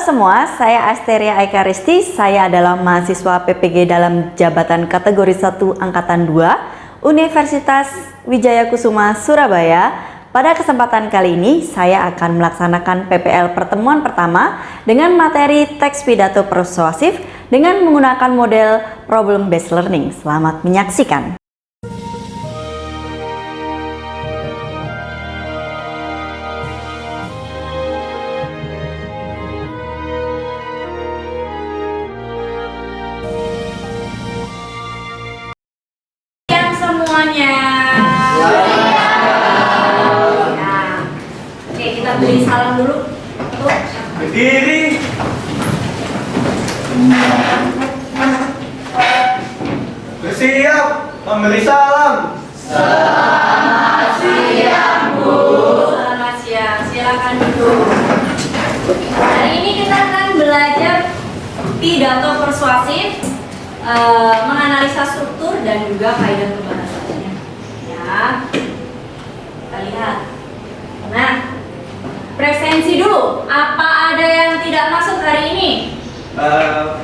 semua, saya Asteria Ekaristi. Saya adalah mahasiswa PPG dalam jabatan kategori 1 Angkatan 2 Universitas Wijaya Kusuma, Surabaya. Pada kesempatan kali ini, saya akan melaksanakan PPL pertemuan pertama dengan materi teks pidato persuasif dengan menggunakan model problem based learning. Selamat menyaksikan. Semuanya. Nah, oke, kita beri salam dulu. Berdiri. Bersiap memberi salam. Selamat siang, Bu. Selamat siang. Silakan duduk. Hari ini kita akan belajar pidato persuasif, menganalisa struktur dan juga kaidah pembahasannya. Ya, kita lihat. Nah, presensi dulu. Apa ada yang tidak masuk hari ini?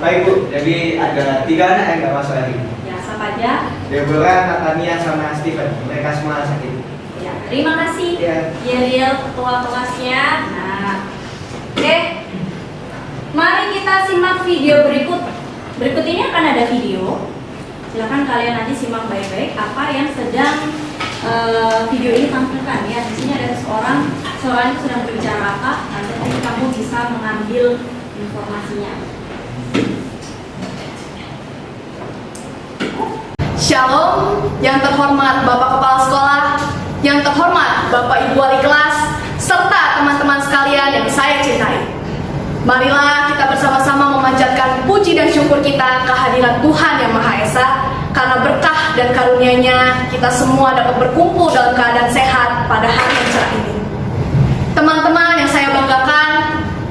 Baik Bu, jadi ada 3 anak yang nggak masuk hari ini. Ya, siapa aja? Deborah, Natania, sama Steven. Mereka semua sakit. Ya, terima kasih. Ya. Yeriel, ketua kelasnya. Nah, oke. Mari kita simak video berikut. Berikut ini akan ada video. Silakan kalian nanti simak baik-baik apa yang sedang video ini tampilkan ya. Di sini ada seorang itu sedang berbicara apa. Nanti kamu bisa mengambil informasinya. Shalom, yang terhormat Bapak Kepala Sekolah, yang terhormat Bapak Ibu Wali Kelas, serta teman-teman sekalian yang saya cintai. Marilah kita bersama-sama memanjatkan puji dan syukur kita kehadiran Tuhan Yang Maha Esa, karena berkah dan karunia-Nya kita semua dapat berkumpul dalam keadaan sehat pada hari yang cerah ini. Teman-teman yang saya banggakan,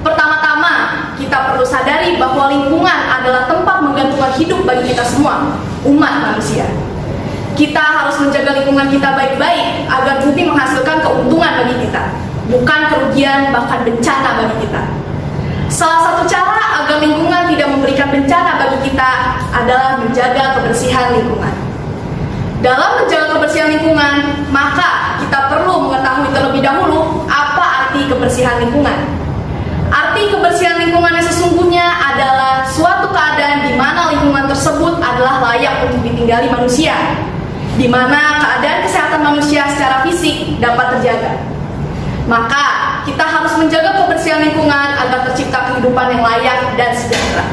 pertama-tama kita perlu sadari bahwa lingkungan adalah tempat menggantungkan hidup bagi kita semua, umat manusia. Kita harus menjaga lingkungan kita baik-baik agar bumi menghasilkan keuntungan bagi kita, bukan kerugian bahkan bencana bagi kita. Salah satu cara agar lingkungan tidak memberikan bencana bagi kita adalah menjaga kebersihan lingkungan. Dalam menjaga kebersihan lingkungan, maka kita perlu mengetahui terlebih dahulu apa arti kebersihan lingkungan. Arti kebersihan lingkungan yang sesungguhnya adalah suatu keadaan di mana lingkungan tersebut adalah layak untuk ditinggali manusia, di mana keadaan kesehatan manusia secara fisik dapat terjaga. Maka kita harus menjaga kebersihan lingkungan agar tercipta kehidupan yang layak dan sejahtera.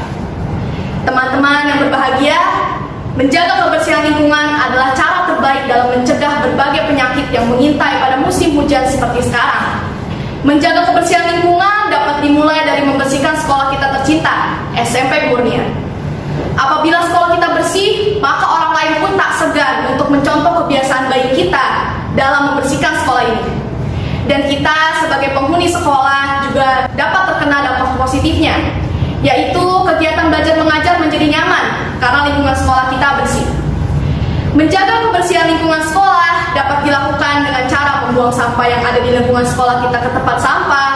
Teman-teman yang berbahagia, menjaga kebersihan lingkungan adalah cara terbaik dalam mencegah berbagai penyakit yang mengintai pada musim hujan seperti sekarang. Menjaga kebersihan lingkungan dapat dimulai dari membersihkan sekolah kita tercinta, SMP Murnia. Apabila sekolah kita bersih, maka orang lain pun tak segan untuk mencontoh kebiasaan baik kita dalam membersihkan sekolah ini. Dan kita sebagai penghuni sekolah juga dapat terkena dampak positifnya, yaitu kegiatan belajar mengajar menjadi nyaman karena lingkungan sekolah kita bersih. Menjaga kebersihan lingkungan sekolah dapat dilakukan dengan cara membuang sampah yang ada di lingkungan sekolah kita ke tempat sampah,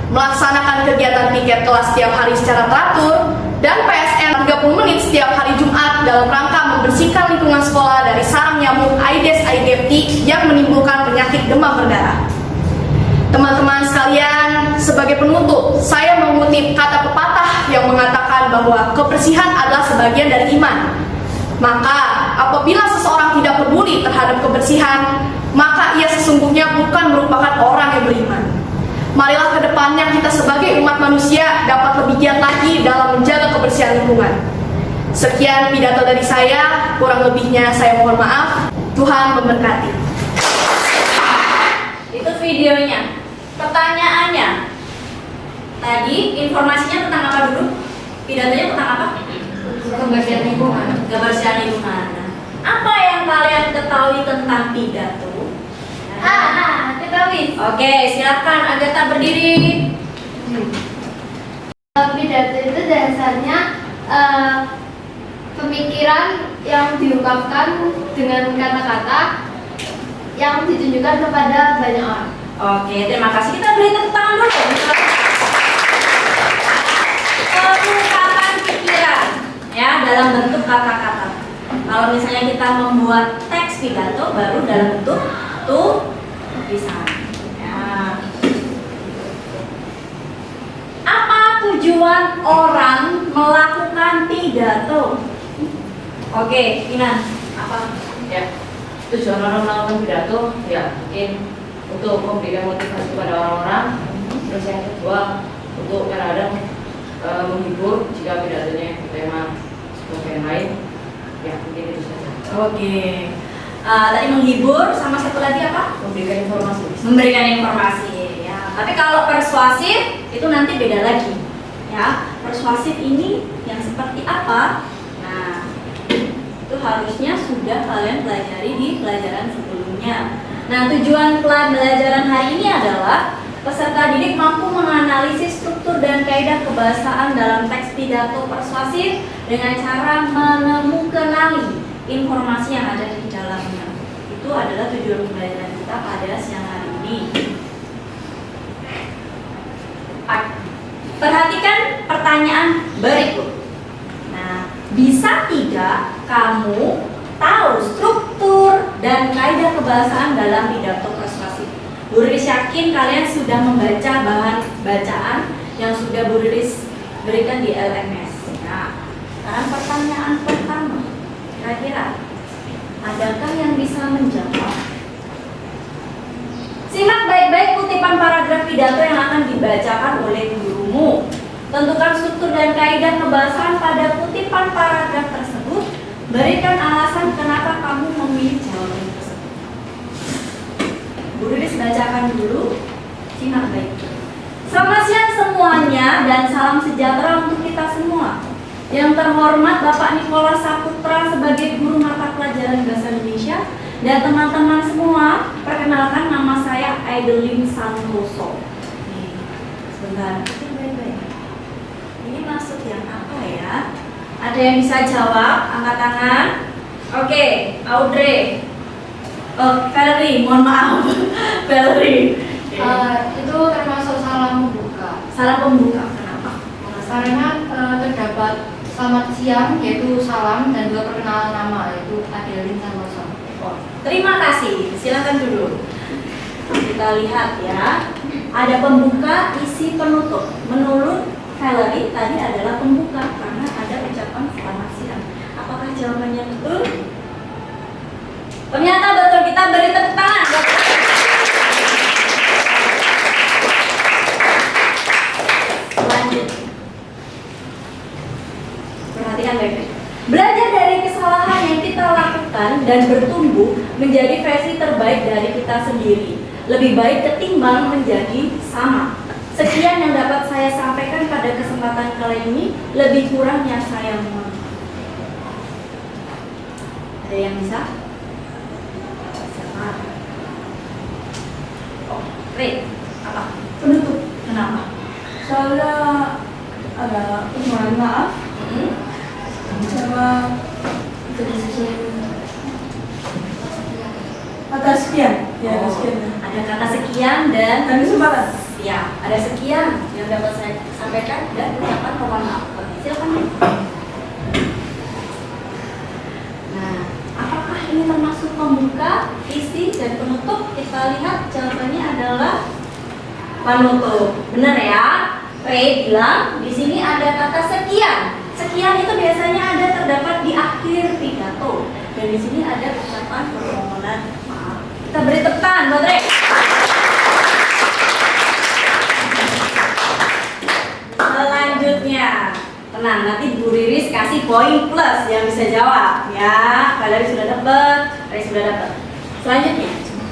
melaksanakan kegiatan piket kelas setiap hari secara teratur, dan PSN 30 menit setiap hari Jumat dalam rangka membersihkan lingkungan sekolah dari sarang nyamuk Aedes aegypti yang menimbulkan penyakit demam berdarah. Teman-teman sekalian, sebagai penutup, saya mengutip kata pepatah yang mengatakan bahwa kebersihan adalah sebagian dari iman. Maka, apabila seseorang tidak peduli terhadap kebersihan, maka ia sesungguhnya bukan merupakan orang yang beriman. Marilah ke depannya kita sebagai umat manusia dapat lebih giat lagi dalam menjaga kebersihan lingkungan. Sekian pidato dari saya, kurang lebihnya saya mohon maaf. Tuhan memberkati. Itu videonya. Pertanyaannya, tadi informasinya tentang apa dulu? Pidatonya tentang apa? Kebersihan lingkungan. Kebersihan lingkungan. Apa yang kalian ketahui tentang pidato? Ketahui. Oke, silakan Agatha berdiri. Pidato itu dasarnya pemikiran yang diungkapkan dengan kata-kata yang ditunjukkan kepada banyak orang. Oke, terima kasih. Kita beri tepuk tangan dulu. dalam bentuk kata-kata. Kalau misalnya kita membuat teks pidato baru dalam bentuk tulisan. Ya. Apa tujuan orang melakukan pidato? Oke, Inan, apa? Ya, tujuan orang melakukan pidato ya mungkin untuk memberikan motivasi kepada orang-orang. Terus yang kedua untuk kadang-kadang menghibur jika pidatonya bertema sebagai yang lain. Ya mungkin itu saja. Oke. Tadi menghibur sama satu lagi apa? Memberikan informasi. Memberikan informasi. Ya. Tapi kalau persuasif itu nanti beda lagi. Ya, persuasif ini yang seperti apa? Nah, itu harusnya sudah kalian pelajari di pelajaran sebelumnya. Nah, tujuan pelajaran hari ini adalah peserta didik mampu menganalisis struktur dan kaidah kebahasaan dalam teks pidato persuasif dengan cara mengenali informasi yang ada di dalamnya. Itu adalah tujuan pembelajaran kita pada siang hari ini. Perhatikan pertanyaan berikut. Nah, bisa tidak kamu tahu struktur dan kaidah kebahasaan dalam pidato persuasif? Bu Riris yakin kalian sudah membaca bahan bacaan yang sudah Bu Riris berikan di LMS. Nah, sekarang pertanyaan pertama, kira-kira adakah yang bisa menjawab? Simak baik-baik kutipan paragraf pidato yang akan dibacakan oleh gurumu. Tentukan struktur dan kaidah kebahasaan pada kutipan paragraf tersebut. Berikan alasan kenapa kamu memilih jawaban tersebut. Bu Riris bacakan dulu. Simak baik. Selamat siang semuanya dan salam sejahtera untuk kita semua. Yang terhormat Bapak Nikola Saputra sebagai guru mata pelajaran bahasa Indonesia dan teman-teman semua, perkenalkan nama saya Aidelin Santoso. Nih, sebentar, baik-baik. Ini maksud yang apa ya? Ada yang bisa jawab? Angkat tangan. Oke, Audrey. Valerie, mohon maaf. Valerie. Itu termasuk salam membuka. Salam pembuka, kenapa? Karena terdapat selamat siang yaitu salam dan juga perkenalan nama yaitu Adelin Santoso. Terima kasih. Silakan dulu. Kita lihat ya. Ada pembuka, isi, penutup. Menurut Valerie tadi adalah pembuka karena ada ucapan selamat siang. Apakah jawabannya betul? Ternyata betul. Kita beri tepuk tangan. Lanjut. Perhatikan baik-baik. Belajar dari kesalahan yang kita lakukan dan bertumbuh menjadi versi terbaik dari kita sendiri. Lebih baik ketimbang menjadi sama. Sekian yang dapat saya sampaikan pada kesempatan kali ini. Lebih kurangnya saya mohon. Ada yang bisa? Siapa? Oh, Ray. Apa? Penutup. Kenapa? Soalnya ada permohonan maaf sama kata sekian, ya ada sekian. Ada kata sekian dan Kesempatan. ya, ada sekian yang dapat saya sampaikan dan ucapan mohon maaf. Silakan. Nah, apakah ini termasuk pembuka, isi, dan penutup? Kita lihat jawabannya adalah penutup. Benar ya? Ray bilang di sini ada kata sekian. Sekian itu biasanya ada terdapat di akhir pidato. Dan di sini ada ucapan permohonan maaf. Kita beri tepuk tangan buat Ray. Selanjutnya, tenang, nanti Bu Riris kasih poin plus yang bisa jawab ya. Kalian sudah dapat, Ray sudah dapat. Selanjutnya,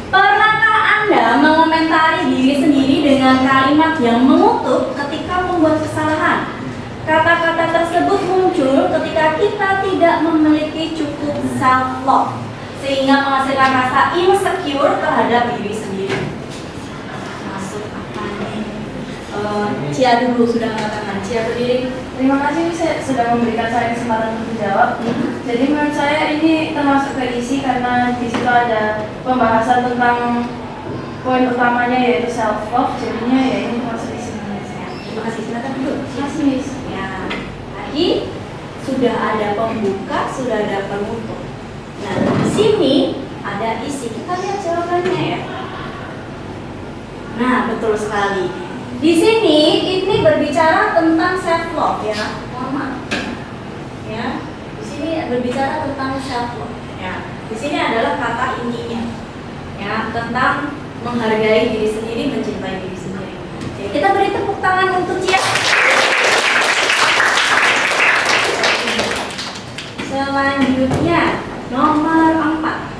pernahkah Anda mengomentari diri sendiri dengan kalimat yang mengutuk ketika membuat kesalahan? Kata-kata tersebut muncul ketika kita tidak memiliki cukup self-love sehingga menghasilkan rasa insecure terhadap diri sendiri. Masuk apa nih? Cia dulu sudah mengatakan. Cia berdiri. Terima kasih sudah memberikan saya kesempatan untuk menjawab. Jadi menurut saya ini termasuk ke isi karena di situ ada pembahasan tentang poin utamanya yaitu self love. Jadinya ya ini termasuk isi. Terima kasih. Silakan dulu. Terima kasih, Miss. Ya, tadi sudah ada pembuka, sudah ada penutup. Nah, di sini ada isi. Kita lihat jawabannya ya. Nah, betul sekali. Di sini ini berbicara tentang self love ya. Mohon maaf. Ya. Di sini berbicara tentang self love ya. Di sini adalah kata intinya. Ya, tentang menghargai diri sendiri, mencintai diri sendiri. Oke, kita beri tepuk tangan untuk Cia. Selanjutnya nomor 4.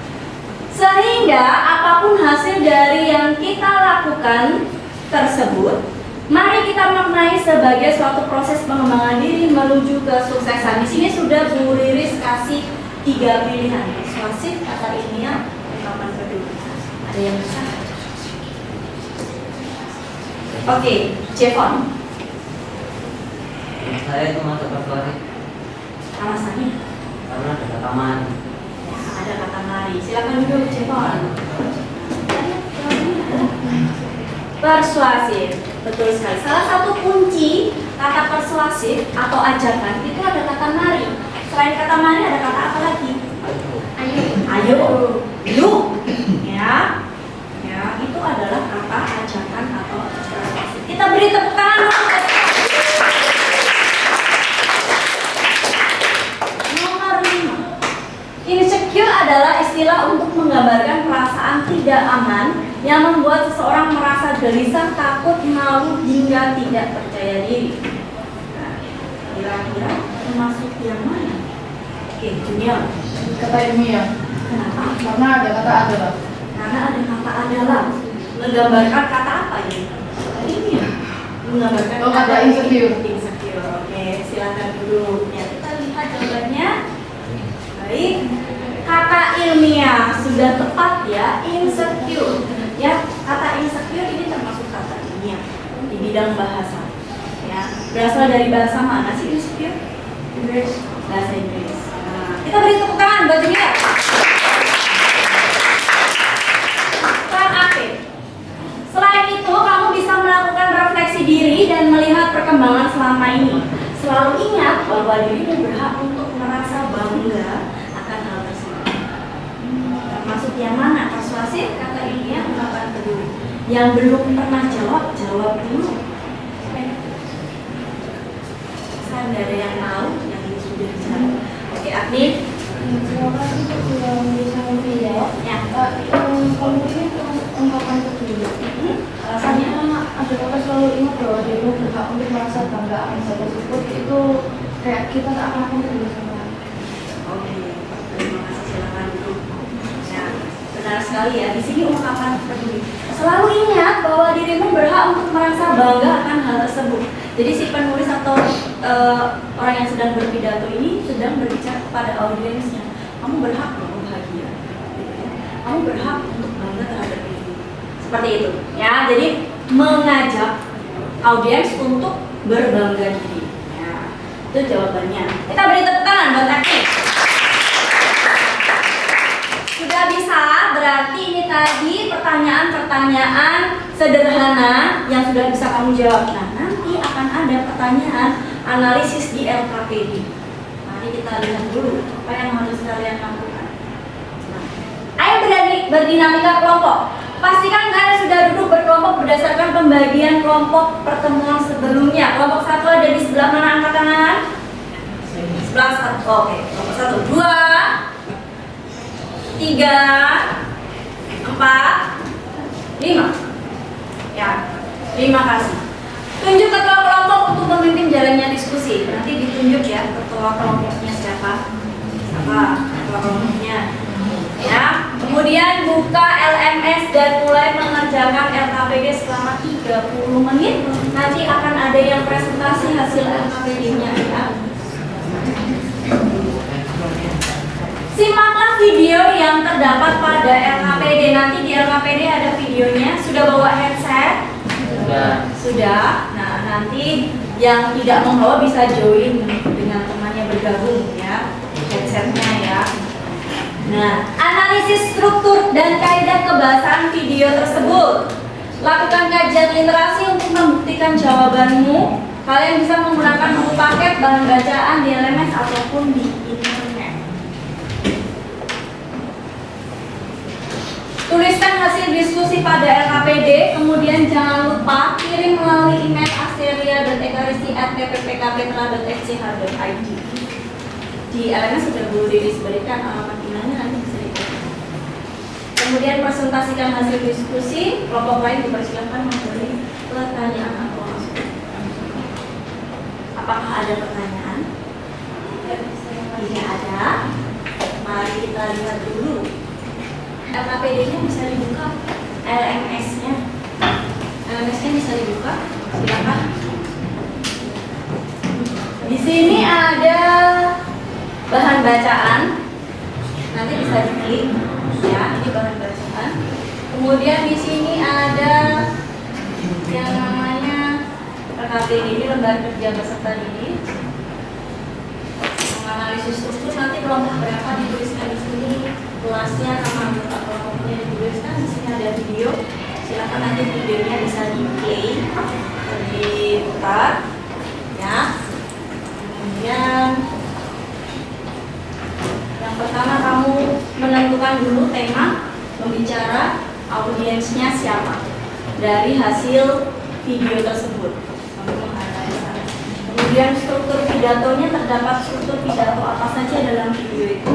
Sehingga apapun hasil dari yang kita lakukan tersebut, mari kita maknai sebagai suatu proses pengembangan diri menuju kesuksesan. Di sini sudah Bu Riris kasih 3 pilihan: persuasif, kata ilmiah, ungkapan peduli. Ada yang bisa? Oke, Jevon. Saya itu masuk persuasif Alasannya? karena ada kata mari. Ya, ada kata mari. Silakan duduk, Jevon. Persuasif, betul sekali. Salah satu kunci kata persuasif atau ajakan itu ada kata mari. Selain kata mari ada kata apa lagi? Ayo, yuk, ya, ya itu adalah kata ajakan atau persuasif. Kita beri tepuk tangan dulu. Nomor 5. Insecure adalah istilah untuk menggambarkan perasaan tidak aman yang membuat seseorang merasa gelisah, takut, malu, hingga tidak percaya diri. Nah, kira-kira termasuk yang mana? Oke, Junior. Kata ilmiah. Kenapa? Karena ada kata adalah. Karena ada kata adalah. Menggambarkan kata apa ini? Ini ya. Menggambarkan Oh, kata insecure. Insecure. Oke, silakan dulu. Ya, kita lihat jawabannya. Baik. Kata ilmiah sudah tepat ya, insecure. Ya, kata insecure ini termasuk kata ilmiah di bidang bahasa. Ya, berasal dari bahasa mana sih insecure? Inggris. Bahasa Inggris. Nah, kita beri tepuk tangan buat Junior. Kak Afif. Selain itu, kamu bisa melakukan refleksi diri dan melihat perkembangan selama ini. Selalu ingat bahwa dirimu berhak untuk merasa bangga akan hal tersebut. Termasuk yang mana? Persuasif, kata ilmiah, ungkapan peduli. Yang belum pernah jawab, jawab dulu. Saya nggak ada yang tahu, yang ini sudah jawab. Oke, Agni. Terima kasih untuk yang bisa menjawab. Ya. Kalau ini ungkapan peduli. Alasannya? Karena ada kata selalu ingat bahwa dirimu berhak untuk merasa bangga akan hal tersebut, itu kayak kita tak akan peduli sama. Oke, terima kasih, silakan duduk. Nah, benar sekali ya, di sini ungkapan peduli. Selalu ingat bahwa dirimu berhak untuk merasa bangga akan hal tersebut. Jadi si penulis atau orang yang sedang berpidato ini sedang berbicara kepada audiensnya. Kamu berhak loh bahagia. Gitu ya. Kamu berhak untuk bangga terhadap diri. Seperti itu. Ya, jadi mengajak audiens untuk berbangga diri. Ya, itu jawabannya. Kita beri tepuk tangan buat Aki. Sudah bisa, berarti ini tadi pertanyaan-pertanyaan sederhana yang sudah bisa kamu jawab. Nah, nanti akan ada pertanyaan analisis di LKPD. Mari kita lihat dulu apa yang harus kalian lakukan. Nah, ayo berdinamika kelompok. Pastikan kalian sudah duduk berkelompok berdasarkan pembagian kelompok pertemuan sebelumnya. Kelompok 1 ada di sebelah mana angkat tangan? Sebelah 1. Oke, kelompok 1, 2, 3, 4, 5. Ya, terima kasih. Tunjuk ketua kelompok untuk memimpin jalannya diskusi. Nanti ditunjuk ya ketua kelompoknya siapa. Siapa ketua kelompoknya. Ya, kemudian buka LMS dan mulai mengerjakan LKPD selama 30 menit. Nanti akan ada yang presentasi hasil LKPD-nya ya. Simaklah video yang terdapat pada LKPD. Nanti di LKPD ada videonya. Sudah bawa headset? Sudah. Nah, nanti yang tidak membawa bisa join dengan temannya bergabung ya, headsetnya ya. Nah, analisis struktur dan kaidah kebahasaan video tersebut. Lakukan kajian literasi untuk membuktikan jawabanmu. Kalian bisa menggunakan buku paket bahan bacaan di LMS ataupun di internet. Tuliskan hasil diskusi pada LKPD, kemudian jangan lupa kirim melalui email asteria.ekaristi@pppkptra.fch.id. Di LMS sudah Bu Dewi berikan alamat emailnya, nanti bisa dikirim. Kemudian presentasikan hasil diskusi, kelompok lain dipersilakan memberi pertanyaan atau masukan. Apakah ada pertanyaan? Tidak ada. Mari kita lihat dulu. LKPD-nya bisa dibuka, LMS-nya bisa dibuka. Silakan. Di sini ada bahan bacaan. Nanti bisa diklik. Ya, ini bahan bacaan. Kemudian di sini ada yang namanya LKPD, ini lembar kerja peserta didik. Menganalisis struktur, nanti kelompok berapa dituliskan di sini, kelasnya sama anggota kelompoknya dituliskan. Di sini ada video. Silakan nanti videonya bisa di play, diputar, ya. Kemudian yang pertama kamu menentukan dulu tema, pembicara, audiensnya siapa dari hasil video tersebut. Kemudian struktur pidatonya, terdapat struktur pidato apa saja dalam video itu.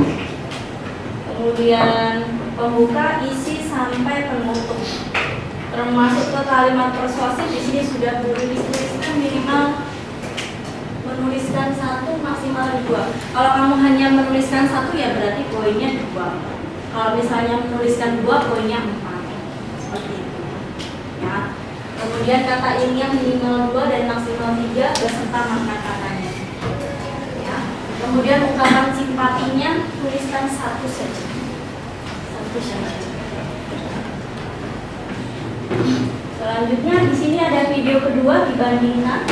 Kemudian pembuka, isi sampai penutup, termasuk ke kalimat persuasif. Di sini sudah dituliskan minimal menuliskan 1 maksimal 2. Kalau kamu hanya menuliskan 1 ya berarti poinnya 2. Kalau misalnya menuliskan 2 poinnya 4. Seperti itu. Ya. Kemudian kata ilmiah minimal 2 dan maksimal 3 beserta makna katanya. Ya. Kemudian ungkapan simpatinya tuliskan 1 saja. 1 saja. Selanjutnya di sini ada video kedua dibandingkan.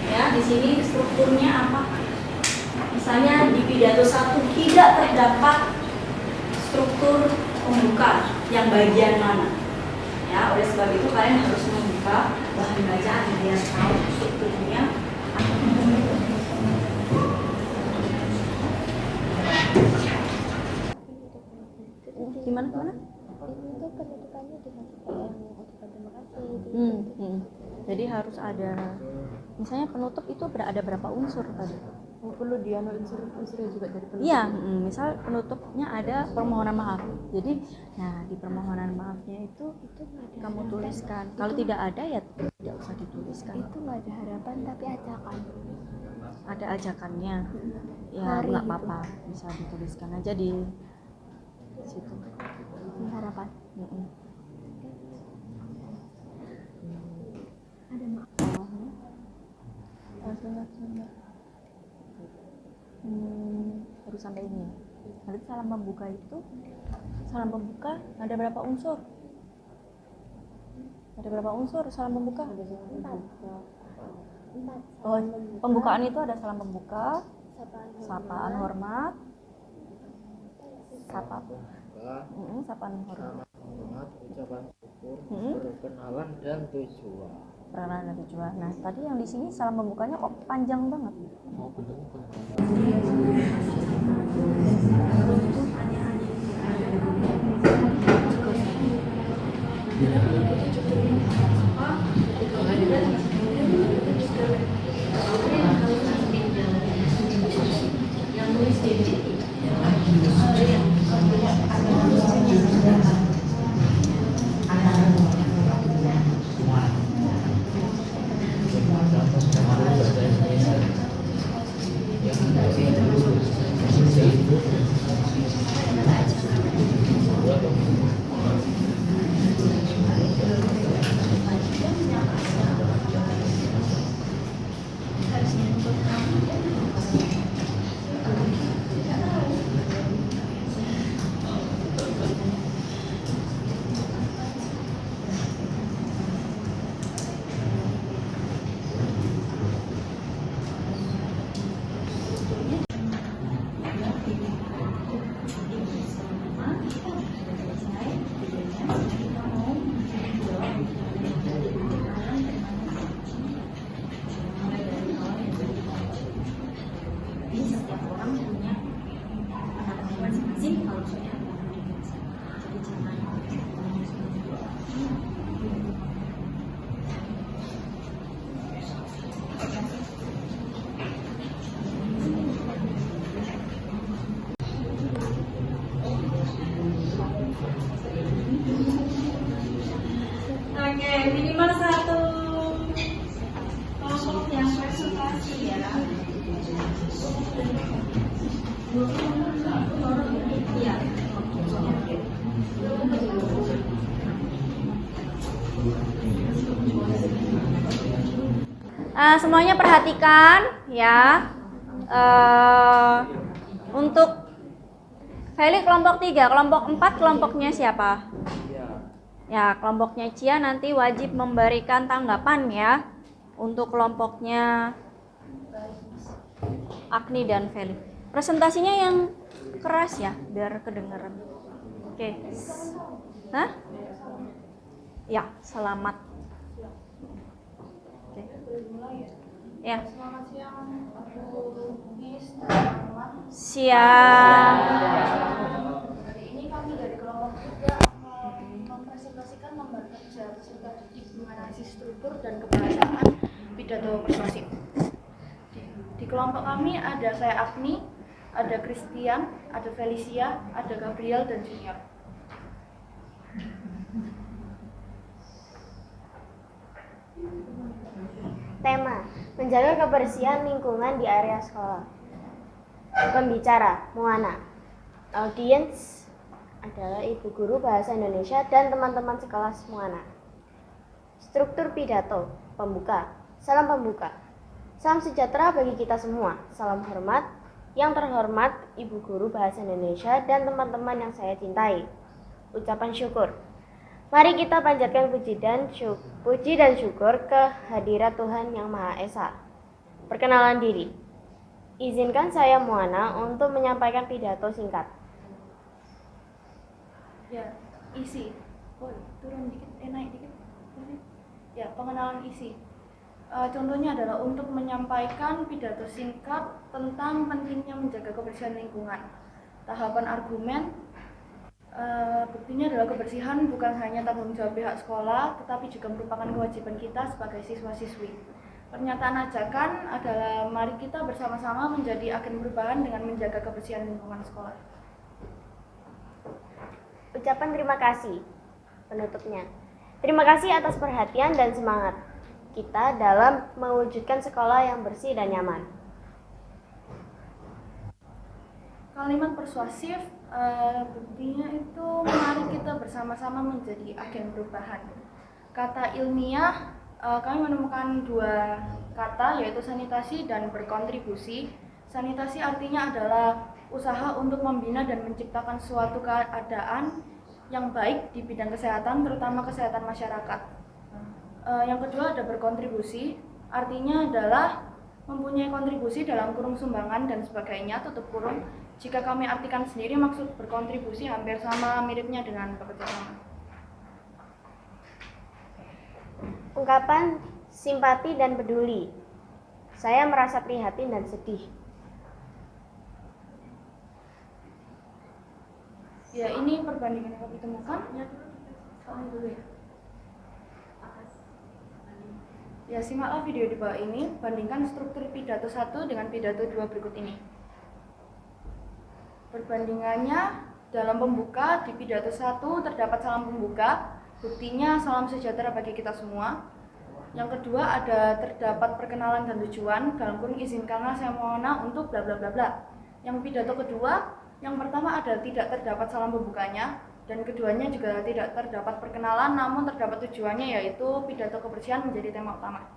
Ya, di sini strukturnya apa? Misalnya di pidato 1 tidak terdapat struktur pembuka yang bagian mana. Ya, oleh sebab itu kalian harus membuka bahan bacaan biar tahu strukturnya. Gimana? Itu penutupannya dikasih terima kasih. Jadi harus ada, misalnya penutup itu ada berapa unsur tadi? Perlu dia unsurnya juga dari penutup. Iya, misal penutupnya ada permohonan maaf. Jadi, nah di permohonan maafnya itu kamu tuliskan. Kalau tidak ada ya tidak usah dituliskan. Itu nggak ada harapan tapi ajakan. Ada ajakannya, ya Mari nggak gitu. apa-apa, bisa dituliskan aja di situ. Ini harapan. Ada maaf. Harus sampai ini. Nanti salam pembuka ada berapa unsur? Ada berapa unsur salam pembuka? 4. Oh, pembukaan itu ada salam pembuka, sapaan hormat, sapaan hormat, ucapan syukur, perkenalan dan tujuan. perkenalan dan tujuan. Nah, tadi yang di sini salam pembukanya kok panjang banget. Semuanya perhatikan ya. Untuk Feli kelompok 3, kelompok 4 kelompoknya siapa? Ya, kelompoknya Cia nanti wajib memberikan tanggapan ya. Untuk kelompoknya Agni dan Feli. Presentasinya yang keras ya, biar kedengeran. Oke. Hah? Ya, selamat. Oke. Ya. Selamat siang, aku Bugis. Siang. Hari ini kami dari kelompok 3 mempresentasikan lembar kerja peserta didik menganalisis struktur dan kebahasaan pidato persuasif. Di kelompok kami ada saya Agni, ada Christian, ada Felicia, ada Gabriel dan Junior. Tema: menjaga kebersihan lingkungan di area sekolah. Pembicara: Moana. Audiens adalah ibu guru bahasa Indonesia dan teman-teman sekelas Moana. Struktur pidato: pembuka. Salam pembuka. Salam sejahtera bagi kita semua. Salam hormat. Yang terhormat ibu guru bahasa Indonesia dan teman-teman yang saya cintai. Ucapan syukur. Mari kita panjatkan puji dan syukur kehadirat Tuhan Yang Maha Esa. Perkenalan diri. Izinkan saya Moana untuk menyampaikan pidato singkat. Ya, isi. Oh, turun dikit, naik dikit. Ya, pengenalan isi. Contohnya adalah untuk menyampaikan pidato singkat tentang pentingnya menjaga kebersihan lingkungan. Tahapan argumen. Buktinya adalah kebersihan bukan hanya tanggung jawab pihak sekolah, tetapi juga merupakan kewajiban kita sebagai siswa-siswi. Pernyataan ajakan adalah mari kita bersama-sama menjadi agen perubahan dengan menjaga kebersihan lingkungan sekolah. Ucapan terima kasih. Penutupnya. Terima kasih atas perhatian dan semangat kita dalam mewujudkan sekolah yang bersih dan nyaman. Kalimat persuasif, buktinya itu mari kita bersama-sama menjadi agen perubahan. Kata ilmiah, kami menemukan 2 kata, yaitu sanitasi dan berkontribusi. Sanitasi artinya adalah usaha untuk membina dan menciptakan suatu keadaan yang baik di bidang kesehatan, terutama kesehatan masyarakat. Yang kedua ada berkontribusi, artinya adalah mempunyai kontribusi dalam kurung sumbangan dan sebagainya, tutup kurung. Jika kami artikan sendiri, maksud berkontribusi hampir sama miripnya dengan bekerja sama. Ungkapan simpati dan peduli. Saya merasa prihatin dan sedih. Ya, ini perbandingan yang kami temukan. Soalnya dulu ya. Ya, simaklah video di bawah ini, bandingkan struktur pidato 1 dengan pidato 2 berikut ini. Perbandingannya, dalam pembuka di pidato 1 terdapat salam pembuka, buktinya salam sejahtera bagi kita semua. Yang kedua ada terdapat perkenalan dan tujuan, dalam kurung izinkanlah saya Moana untuk bla bla bla bla. Yang pidato kedua, yang pertama ada tidak terdapat salam pembukanya, dan keduanya juga tidak terdapat perkenalan, namun terdapat tujuannya, yaitu pidato kebersihan menjadi tema utama.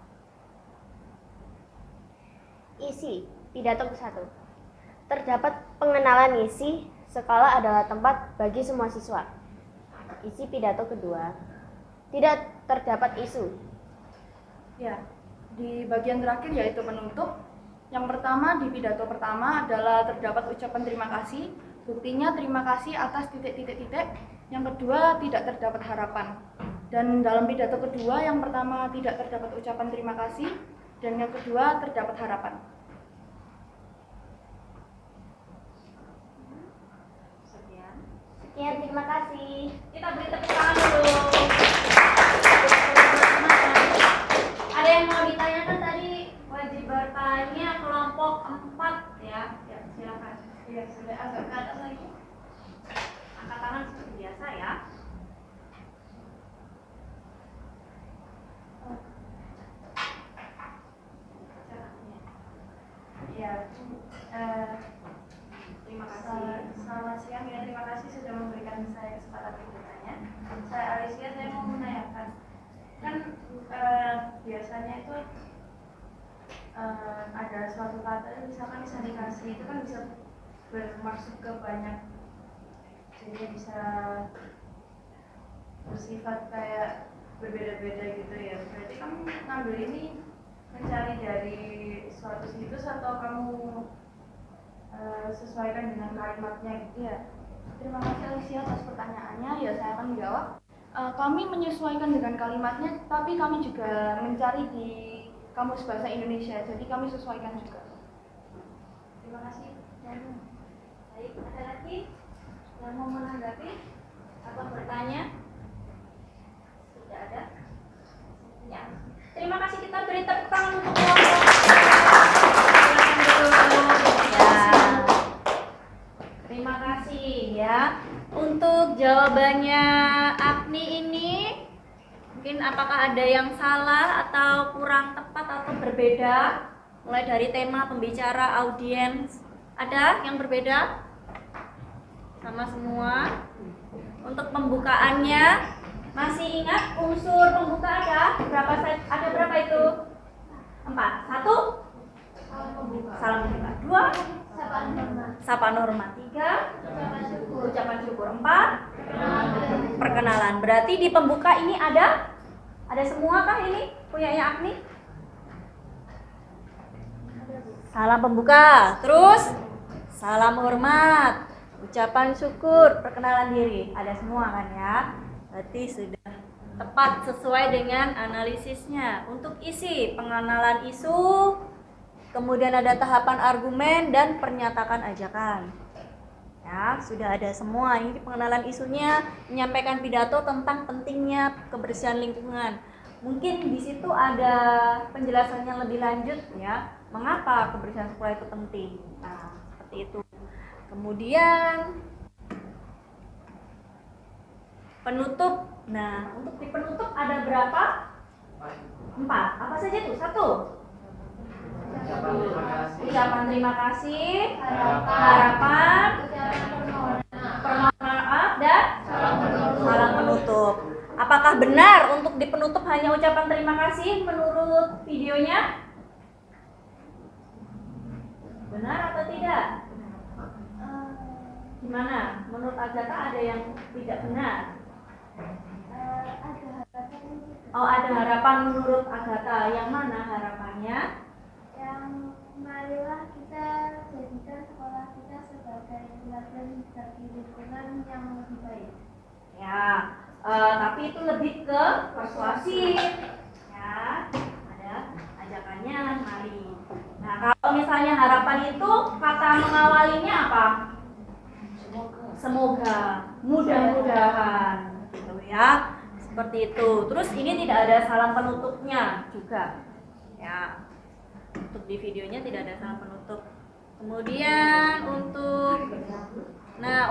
Isi pidato ke-1. Terdapat pengenalan isi, sekolah adalah tempat bagi semua siswa. Isi pidato kedua. Tidak terdapat isu. Ya, di bagian terakhir yaitu penutup. Yang pertama di pidato pertama adalah terdapat ucapan terima kasih. Buktinya terima kasih atas titik-titik-titik. Yang kedua tidak terdapat harapan. Dan dalam pidato kedua yang pertama tidak terdapat ucapan terima kasih dan yang kedua terdapat harapan. Sekian, terima kasih. Kita beri tepuk tangan dulu. Ada yang mau ditanyakan tadi? Wajib bertanya kelompok 4 ya. Ya, silakan. Ya, sudah agak ke atas lagi. Angkat tangan seperti biasa ya. Ya, Terima kasih. Selamat siang ya, terima kasih sudah memberikan saya kesempatan untuk bertanya. Saya Alicia, saya mau menanyakan, kan biasanya itu ada suatu kata misalkan sanitasi itu kan bisa bermaksud ke banyak, jadi bisa bersifat kayak berbeda-beda gitu ya. Berarti kamu ngambil ini mencari dari suatu situs atau kamu sesuaikan dengan kalimatnya gitu? Iya. Terima kasih Alicia atas pertanyaannya. Ya, saya akan menjawab. Kami menyesuaikan dengan kalimatnya, tapi kami juga mencari di Kamus Bahasa Indonesia. Jadi kami sesuaikan juga. Terima kasih. Baik, ada lagi yang mau menanggapi atau bertanya? Sudah ada? Ya. Terima kasih, kita beri tepuk tangan untuk kelompok. Ya. Terima kasih ya. Untuk jawabannya Agni ini, mungkin apakah ada yang salah atau kurang tepat atau berbeda? Mulai dari tema, pembicara, audiens, ada yang berbeda? Sama semua. Untuk pembukaannya, masih ingat unsur pembuka ada berapa? Ada berapa itu? 4. 1. Salam pembuka. 2. Sapa norma. 3. Ucapan syukur. 4. Perkenalan. Berarti di pembuka ini ada semua kah ini? Punyanya Agni? Salam pembuka. Terus salam hormat, ucapan syukur, perkenalan diri. Ada semua kan ya? Berarti sudah tepat sesuai dengan analisisnya. Untuk isi, pengenalan isu, kemudian ada tahapan argumen dan pernyataan ajakan. Ya, sudah ada semua. Ini pengenalan isunya, menyampaikan pidato tentang pentingnya kebersihan lingkungan. Mungkin di situ ada penjelasannya lebih lanjut ya, mengapa kebersihan sekolah itu penting. Nah, seperti itu. Kemudian penutup. Nah, untuk di penutup ada berapa? 4. Apa saja tuh? 1. Ucapan terima kasih, harapan, permohonan maaf, dan salam penutup. Apakah benar untuk di penutup hanya ucapan terima kasih menurut videonya? Benar atau tidak? Gimana? Menurut Agatha ada yang tidak benar? Oh, ada harapan menurut Agatha. Yang mana harapannya? Yang marilah kita jadikan sekolah kita sebagai teladan bagi lingkungan yang lebih baik. Ya, tapi itu lebih ke persuasif. Ya, ada ajakannya, mari. Nah, kalau misalnya harapan itu kata mengawalinya apa? Semoga, mudah-mudahan, gitu ya. Seperti itu. Terus ini tidak ada salam penutupnya juga. Ya. Untuk di videonya tidak ada salam penutup. Kemudian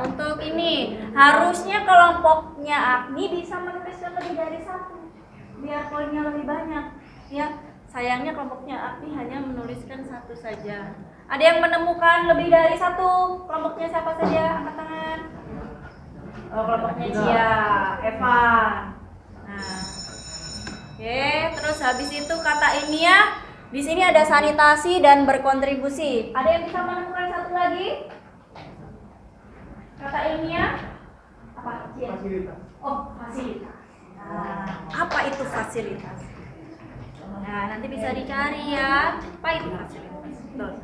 untuk ini harusnya kelompoknya Agni bisa menuliskan lebih dari 1 biar poinnya lebih banyak. Ya, sayangnya kelompoknya Agni hanya menuliskan 1 saja. Ada yang menemukan lebih dari 1? Kelompoknya siapa saja? Angkat tangan. Oh, kelompoknya Cia, Evan. Nah, oke. Terus habis itu kata ini ya. Di sini ada sanitasi dan berkontribusi. Ada yang bisa menemukan 1 lagi? Kata ilmiah apa? Fasilitas. Oh, fasilitas. Nah, apa itu fasilitas? Nah, nanti bisa dicari ya. Apa itu fasilitas? Tuh.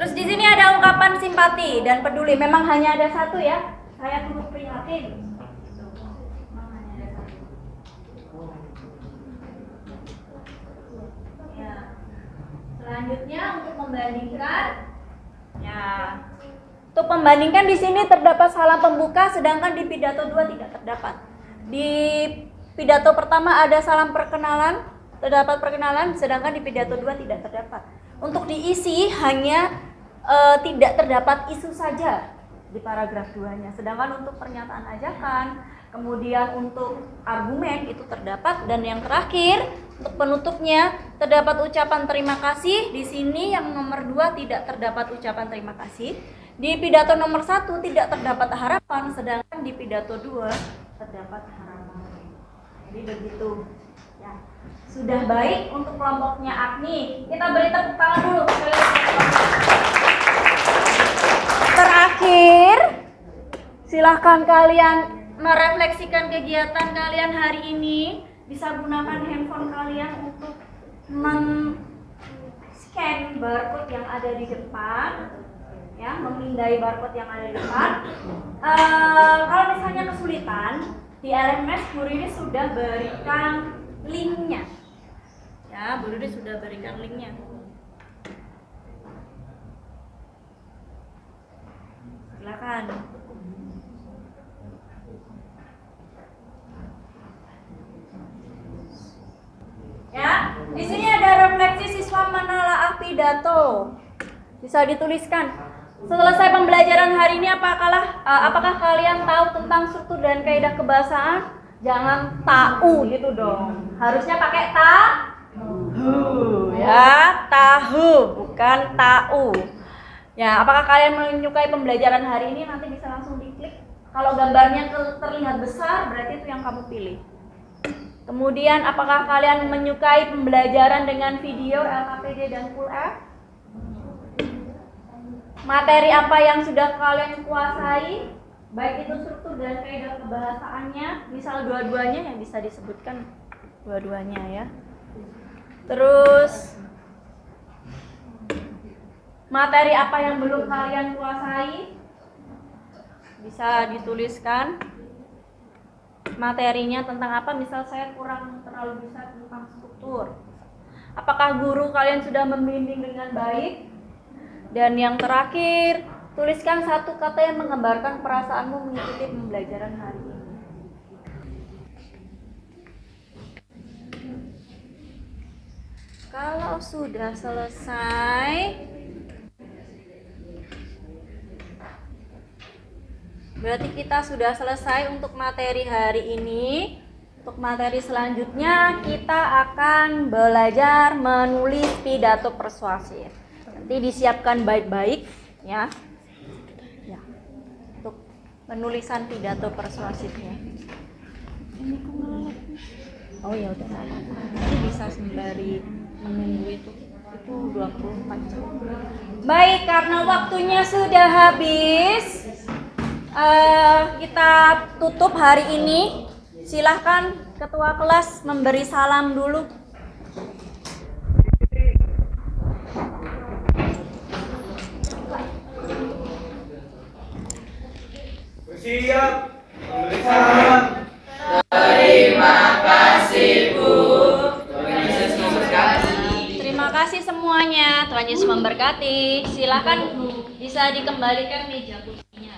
Terus di sini ada ungkapan simpati dan peduli. Memang hanya ada 1 ya. Saya turut prihatin. Memang hanya ada 1. Ya. Selanjutnya untuk membandingkan, ya, untuk membandingkan di sini terdapat salam pembuka, sedangkan di pidato 2 tidak terdapat. Di pidato pertama ada salam perkenalan, terdapat perkenalan, sedangkan di pidato 2 tidak terdapat. Untuk diisi hanya tidak terdapat isu saja di paragraf 2-nya, sedangkan untuk pernyataan ajakan Kemudian untuk argumen itu terdapat, dan yang terakhir untuk penutupnya terdapat ucapan terima kasih. Di sini yang nomor 2 tidak terdapat ucapan terima kasih. Di pidato nomor 1 tidak terdapat harapan, sedangkan di pidato 2 terdapat harapan. Jadi begitu. Ya. Sudah baik untuk kelompoknya Agni. Kita beri tepuk tangan dulu. Terakhir, silahkan kalian merefleksikan kegiatan kalian hari ini. Bisa gunakan handphone kalian untuk men-scan barcode yang ada di depan, ya, memindai barcode yang ada di depan. Kalau misalnya kesulitan, di LMS Bu Riri sudah berikan linknya, ya, Bu Riri sudah berikan linknya. Silakan. Ya, di sini ada refleksi siswa menelaah pidato. Bisa dituliskan. Selesai pembelajaran hari ini, apakah kalian tahu tentang struktur dan kaidah kebahasaan? Jangan tahu gitu dong. Harusnya pakai tahu. Ya, tahu, bukan tahu. Ya, apakah kalian menyukai pembelajaran hari ini? Nanti bisa langsung diklik. Kalau gambarnya terlihat besar, berarti itu yang kamu pilih. Kemudian, apakah kalian menyukai pembelajaran dengan video, LKPD, dan Full F? Materi apa yang sudah kalian kuasai? Baik itu struktur dan kaidah kebahasaannya, misal dua-duanya yang bisa disebutkan dua-duanya ya. Terus, materi apa yang belum kalian kuasai? Bisa dituliskan. Materinya tentang apa? Misal saya kurang terlalu bisa tentang struktur. Apakah guru kalian sudah membimbing dengan baik? Dan yang terakhir, tuliskan satu kata yang menggambarkan perasaanmu mengikuti pembelajaran hari ini. Kalau sudah selesai, berarti kita sudah selesai untuk materi hari ini. Untuk materi selanjutnya kita akan belajar menulis pidato persuasif. Nanti disiapkan baik-baik ya. Ya. Untuk penulisan pidato persuasifnya. Oh ya udah. Nanti bisa sembari menunggu itu 24 jam. Baik, karena waktunya sudah habis. Kita tutup hari ini. Silahkan ketua kelas memberi salam dulu. Siap. Memberi salam. Terima kasih Bu. Terima kasih semuanya. Tuhan Yesus memberkati. Silahkan bisa dikembalikan meja kursinya.